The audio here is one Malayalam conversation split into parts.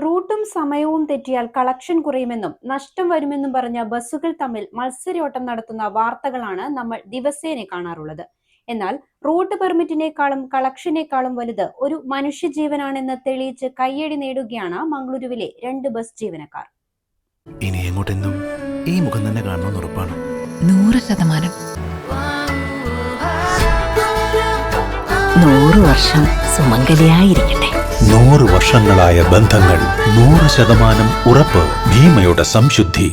റൂട്ടും സമയവും തെറ്റിയാൽ കളക്ഷൻ കുറയുമെന്നും നഷ്ടം വരുമെന്നും പറഞ്ഞ ബസ്സുകൾ തമ്മിൽ മത്സരയോട്ടം നടത്തുന്ന വാർത്തകളാണ് നമ്മൾ ദിവസേന കാണാറുള്ളത്. എന്നാൽ റൂട്ട് പെർമിറ്റിനേക്കാളും കളക്ഷനേക്കാളും വലുത് ഒരു മനുഷ്യജീവനാണെന്ന് തെളിയിച്ച് കയ്യടി നേടുകയാണ് മംഗളൂരുവിലെ 2 ബസ് ജീവനക്കാർ. ഇനി എങ്ങോട്ടെന്നും ഈ മുഖം തന്നെ കാണണമെന്ന് ഉറപ്പാണ്. 100%. 100 വർഷം സുമംഗലിയായിരിക്കട്ടെ. 100 വർഷങ്ങളായ ബന്ധങ്ങൾ 100% ഉറപ്പ്. ഭീമയുടെ സംശുദ്ധി.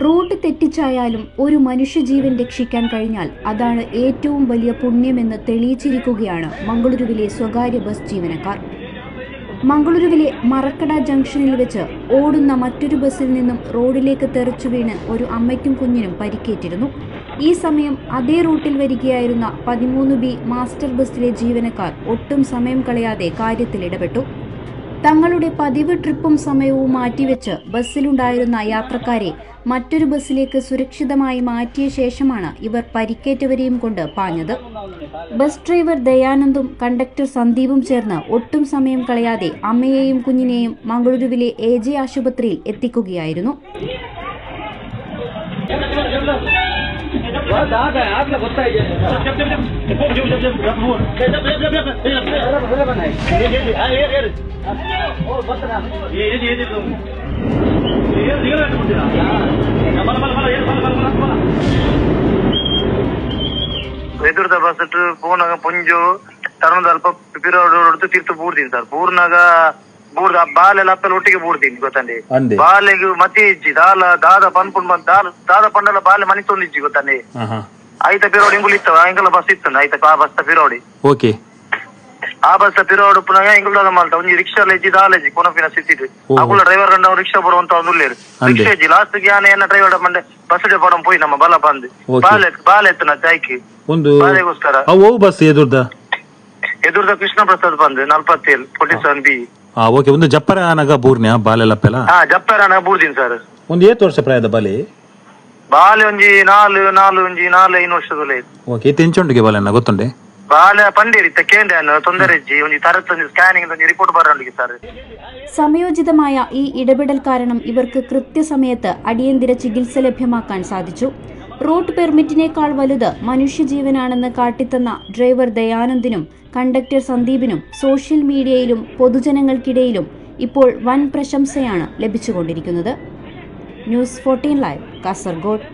റൂട്ട് തെറ്റിച്ചായാലും ഒരു മനുഷ്യജീവൻ രക്ഷിക്കാൻ കഴിഞ്ഞാൽ അതാണ് ഏറ്റവും വലിയ പുണ്യമെന്ന് തെളിയിച്ചിരിക്കുകയാണ് മംഗളൂരുവിലെ സ്വകാര്യ ബസ് ജീവനക്കാർ. മംഗളൂരുവിലെ മറക്കട ജംഗ്ഷനിൽ വെച്ച് ഓടുന്ന മറ്റൊരു ബസ്സിൽ നിന്നും റോഡിലേക്ക് തെറിച്ചു വീണ് ഒരു അമ്മയ്ക്കും കുഞ്ഞിനും പരിക്കേറ്റിരുന്നു. ഈ സമയം അതേ റൂട്ടിൽ വരികയായിരുന്ന 13B മാസ്റ്റർ ബസ്സിലെ ജീവനക്കാർ ഒട്ടും സമയം കളയാതെ കാര്യത്തിൽ ഇടപെട്ടു. തങ്ങളുടെ പതിവ് ട്രിപ്പും സമയവും മാറ്റിവെച്ച് ബസ്സിലുണ്ടായിരുന്ന യാത്രക്കാരെ മറ്റൊരു ബസ്സിലേക്ക് സുരക്ഷിതമായി മാറ്റിയ ശേഷമാണ് ഇവർ പരിക്കേറ്റവരെയും കൊണ്ട് പാഞ്ഞത്. ബസ് ഡ്രൈവർ ദയാനന്ദും കണ്ടക്ടർ സന്ദീപും ചേർന്ന് ഒട്ടും സമയം കളയാതെ അമ്മയെയും കുഞ്ഞിനെയും മംഗളൂരുവിലെ AJ ആശുപത്രിയിൽ എത്തിക്കുകയായിരുന്നു. ಎದುರ್ದ ಬಸ್ ಪೂರ್ನಾಗ ಪುಂಜು ತರುಣದ ಅಲ್ಪ ಪಿರೋಡು ತೀರ್ತು ಬೂರ್ದೀನಿ ಸರ್. ಪೂರ್ನಾಗ ಬೂರ್ದ ಬಾಲೆಲ್ಲ ಅಪ್ಪಲ್ಲಿ ಒಟ್ಟಿಗೆ ಬೂರ್ದೀನಿ ಗೊತ್ತಂడి. ಬಾಲೆಗೆ ಮತಿ ಇಜ್ಜಿ ದಾದ ಪನ್ಪುಂಡ್ ದಾದ ಪಂಡಲ ಬಾಲೆ ಮನಿ ತೊಂದಿಜ್ಜಿ ಗೊತ್ತಂడి. ಆಯ್ತ ಪಿರೋಡಿ ಇಂಗುಲ್ ಇತ್ತವ ಇಂಗಲ ಬಸ್ ಇತ್ತು ಆಯ್ತ ಆ ಬಸ್ ಪಿರೋಡಿ ಓಕೆ ಆ ಬಸ್ ಪಿರೋಡು ಪುನಃ ಇಂಗುಲ್ ಮಾಲ್ತ ಒಂಜಿ ರಿಕ್ಷಾ ಲೆಜ್ಜಿ ದಾಲೆಜ್ಜಿ ಕೊನಪಿನ ಸಿಟ್ಟಿಟ್ಟು ಅಕುಲ ಡ್ರೈವರ್ ಗಂಡ ರಿಕ್ಷಾ ಬರುವಂತ ಒಂದು ಉಳ್ಳೇರು ರಿಕ್ಷಾ ಇಜ್ಜಿ ಲಾಸ್ಟ್ ಜ್ಞಾನ ಏನ ಡ್ರೈವರ್ ಮಂಡೆ ಬಸ್ ಡೆ ಪಡಂ ಪೋಯಿ ನಮ್ಮ ಬಲ ಬಂದು ಬಾಲೆ ಎತ್ತನ ಚಾಯ್ಕಿ ಒಂದು ಬಾಲೆಗೋಸ್ಕರ ಅವು ಬಸ್ ಎದುರ್ದ ಕೃಷ್ಣ ಪ್ರಸಾದ್ ಬಂದು 47 47B. ಓಕೆ ಒಂದು ಜಪ್ಪರನಗ ಬೂರ್ನ್ಯಾ ಬಾಲೆಲ್ಲಪ್ಪೆಲ್ಲ ಜಪ್ಪರನಗ ಬೂರ್ದೀನಿ ಸರ್. ಒಂದು 8 ವರ್ಷ ಪ್ರಾಯದ ಬಾಲೆ ಒಂಜಿ 4 ವರ್ಷದಲ್ಲೇ. ಓಕೆ ತೆಂಚೊಂಡಿಗೆ ಬಾಲೆನ ಗೊತ್ತುಂಡೆ ಬಾಲೆ ಪಂಡೇರಿತ್ತ ಕೇಂದ್ರ ತೊಂದರೆಜ್ಜಿ ಒಂಜಿ ತರತ್ತ സ്കാനിംഗ് റിപ്പോർട്ട് പറയാനുണ്ട് സാർ. സമയോചിതമായ ഈ ഇടപെടൽ കാരണം ഇവർക്ക് കൃത്യസമയത്ത് അടിയന്തര ചികിത്സ ലഭ്യമാക്കാൻ സാധിച്ചു. റൂട്ട് പെർമിറ്റിനേക്കാൾ വലുത് മനുഷ്യജീവനാണെന്ന് കാട്ടിത്തന്ന ഡ്രൈവർ ദയാനന്ദിനും കണ്ടക്ടർ സന്ദീപിനും സോഷ്യൽ മീഡിയയിലും പൊതുജനങ്ങൾക്കിടയിലും ഇപ്പോൾ വൻ പ്രശംസയാണ് ലഭിച്ചുകൊണ്ടിരിക്കുന്നത്. News 14 live, Kasaragod.